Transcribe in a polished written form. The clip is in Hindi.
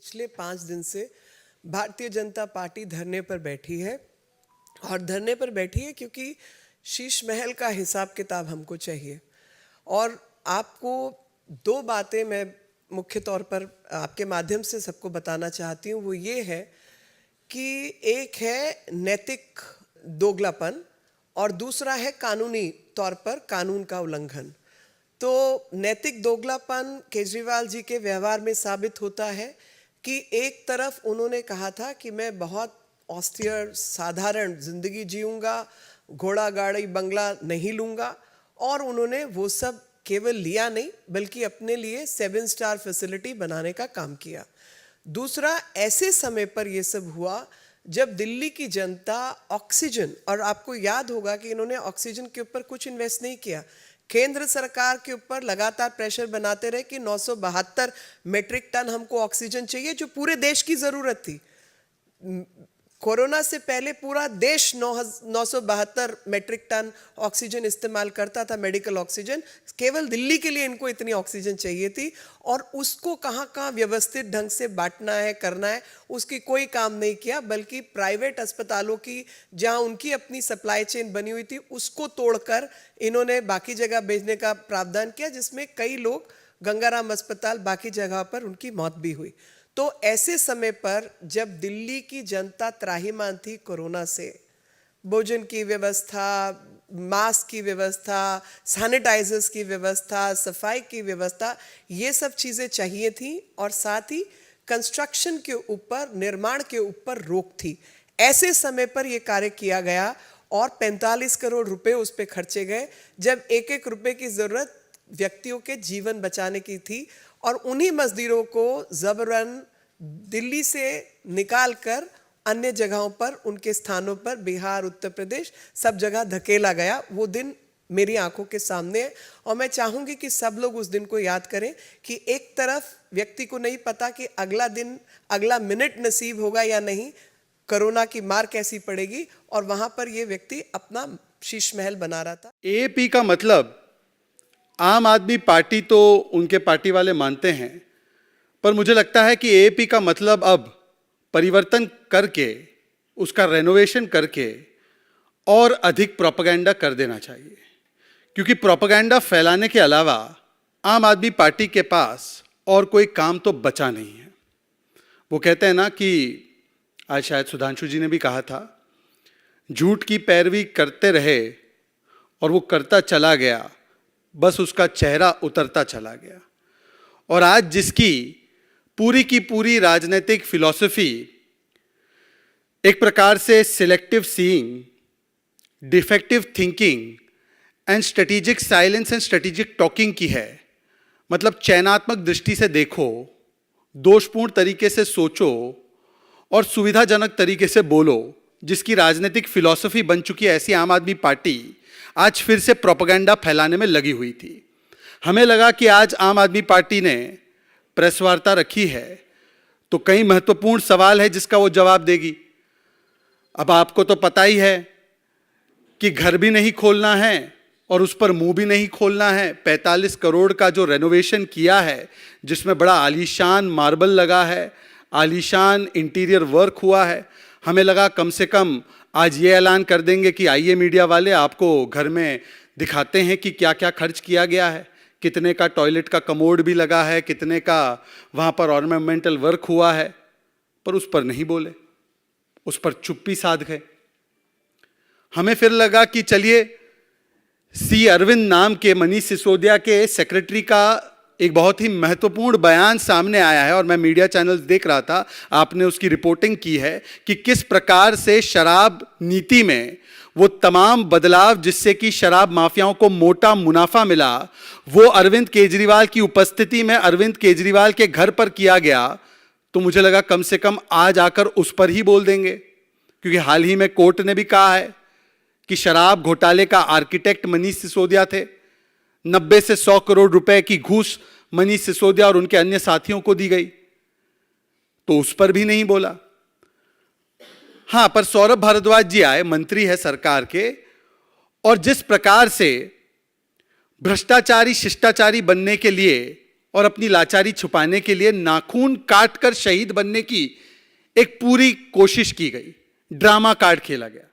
पिछले 5 दिन से भारतीय जनता पार्टी धरने पर बैठी है और धरने पर बैठी है क्योंकि शीश महल का हिसाब किताब हमको चाहिए। और आपको दो बातें मैं मुख्य तौर पर आपके माध्यम से सबको बताना चाहती हूँ। वो ये है कि एक है नैतिक दोगलापन और दूसरा है कानूनी तौर पर कानून का उल्लंघन। तो नैतिक दोगलापन केजरीवाल जी के व्यवहार में साबित होता है कि एक तरफ उन्होंने कहा था कि मैं बहुत ऑस्टियर साधारण जिंदगी जीऊंगा, घोड़ा गाड़ी बंगला नहीं लूंगा, और उन्होंने वो सब केवल लिया नहीं बल्कि अपने लिए 7 स्टार फैसिलिटी बनाने का काम किया। दूसरा, ऐसे समय पर ये सब हुआ जब दिल्ली की जनता ऑक्सीजन, और आपको याद होगा कि इन्होंने ऑक्सीजन के ऊपर कुछ इन्वेस्ट नहीं किया, केंद्र सरकार के ऊपर लगातार प्रेशर बनाते रहे कि 972 मेट्रिक टन हमको ऑक्सीजन चाहिए, जो पूरे देश की जरूरत थी। कोरोना से पहले पूरा देश 972 मेट्रिक टन ऑक्सीजन इस्तेमाल करता था, मेडिकल ऑक्सीजन। केवल दिल्ली के लिए इनको इतनी ऑक्सीजन चाहिए थी, और उसको कहाँ कहाँ व्यवस्थित ढंग से बांटना है, करना है, उसकी कोई काम नहीं किया, बल्कि प्राइवेट अस्पतालों की जहाँ उनकी अपनी सप्लाई चेन बनी हुई थी उसको तोड़कर इन्होंने बाकी जगह भेजने का प्रावधान किया, जिसमें कई लोग, गंगाराम अस्पताल, बाकी जगह पर उनकी मौत भी हुई। तो ऐसे समय पर जब दिल्ली की जनता त्राहिमाम थी कोरोना से, भोजन की व्यवस्था, मास्क की व्यवस्था, सैनिटाइजर्स की व्यवस्था, सफाई की व्यवस्था, ये सब चीज़ें चाहिए थी, और साथ ही कंस्ट्रक्शन के ऊपर, निर्माण के ऊपर रोक थी। ऐसे समय पर यह कार्य किया गया और 45 करोड़ रुपए उस पर खर्चे गए, जब एक एक रुपए की ज़रूरत व्यक्तियों के जीवन बचाने की थी। और उन्हीं मजदूरों को जबरन दिल्ली से निकालकर अन्य जगहों पर, उनके स्थानों पर, बिहार, उत्तर प्रदेश, सब जगह धकेला गया। वो दिन मेरी आंखों के सामने है, और मैं चाहूँगी कि सब लोग उस दिन को याद करें कि एक तरफ व्यक्ति को नहीं पता कि अगला दिन, अगला मिनट नसीब होगा या नहीं, कोरोना की मार कैसी पड़ेगी, और वहाँ पर ये व्यक्ति अपना शीश महल बना रहा था। एएपी का मतलब आम आदमी पार्टी तो उनके पार्टी वाले मानते हैं, पर मुझे लगता है कि एएपी का मतलब अब परिवर्तन करके, उसका रेनोवेशन करके और अधिक प्रोपेगेंडा कर देना चाहिए। क्योंकि प्रोपेगेंडा फैलाने के अलावा आम आदमी पार्टी के पास और कोई काम तो बचा नहीं है। वो कहते हैं ना कि आज शायद सुधांशु जी ने भी कहा था, झूठ की पैरवी करते रहे और वो करता चला गया, बस उसका चेहरा उतरता चला गया। और आज जिसकी पूरी की पूरी राजनीतिक फिलॉसफी एक प्रकार से selective seeing, defective thinking and strategic silence and strategic talking की है। मतलब चयनात्मक दृष्टि से देखो, दोषपूर्ण तरीके से सोचो और सुविधाजनक तरीके से बोलो, जिसकी राजनीतिक फिलॉसफी बन चुकी है, ऐसी आम आदमी पार्टी आज फिर से प्रोपेगेंडा फैलाने में लगी हुई थी। हमें लगा कि आज आम आदमी पार्टी ने प्रेस वार्ता रखी है तो कई महत्वपूर्ण सवाल है जिसका वो जवाब देगी। अब आपको तो पता ही है कि घर भी नहीं खोलना है और उस पर मुंह भी नहीं खोलना है। 45 करोड़ का जो रेनोवेशन किया है, जिसमें बड़ा आलीशान मार्बल लगा है, आलीशान इंटीरियर वर्क हुआ है, हमें लगा कम से कम आज ये ऐलान कर देंगे कि आइए मीडिया वाले, आपको घर में दिखाते हैं कि क्या क्या खर्च किया गया है, कितने का टॉयलेट का कमोड भी लगा है, कितने का वहाँ पर ऑर्नामेंटल वर्क हुआ है। पर उस पर नहीं बोले, उस पर चुप्पी साध गए। हमें फिर लगा कि चलिए, सी अरविंद नाम के मनीष सिसोदिया के सेक्रेटरी का एक बहुत ही महत्वपूर्ण बयान सामने आया है, और मैं मीडिया चैनल्स देख रहा था, आपने उसकी रिपोर्टिंग की है कि किस प्रकार से शराब नीति में वो तमाम बदलाव जिससे कि शराब माफियाओं को मोटा मुनाफा मिला, वो अरविंद केजरीवाल की उपस्थिति में अरविंद केजरीवाल के घर पर किया गया। तो मुझे लगा कम से कम आज आकर उस पर ही बोल देंगे, क्योंकि हाल ही में कोर्ट ने भी कहा है कि शराब घोटाले का आर्किटेक्ट मनीष सिसोदिया थे। 90 से 100 करोड़ रुपए की घूस मनीष सिसोदिया और उनके अन्य साथियों को दी गई, तो उस पर भी नहीं बोला। हां, पर सौरभ भारद्वाज जी आए, मंत्री है सरकार के, और जिस प्रकार से भ्रष्टाचारी शिष्टाचारी बनने के लिए और अपनी लाचारी छुपाने के लिए नाखून काट कर शहीद बनने की एक पूरी कोशिश की गई, ड्रामा कार्ड खेला गया।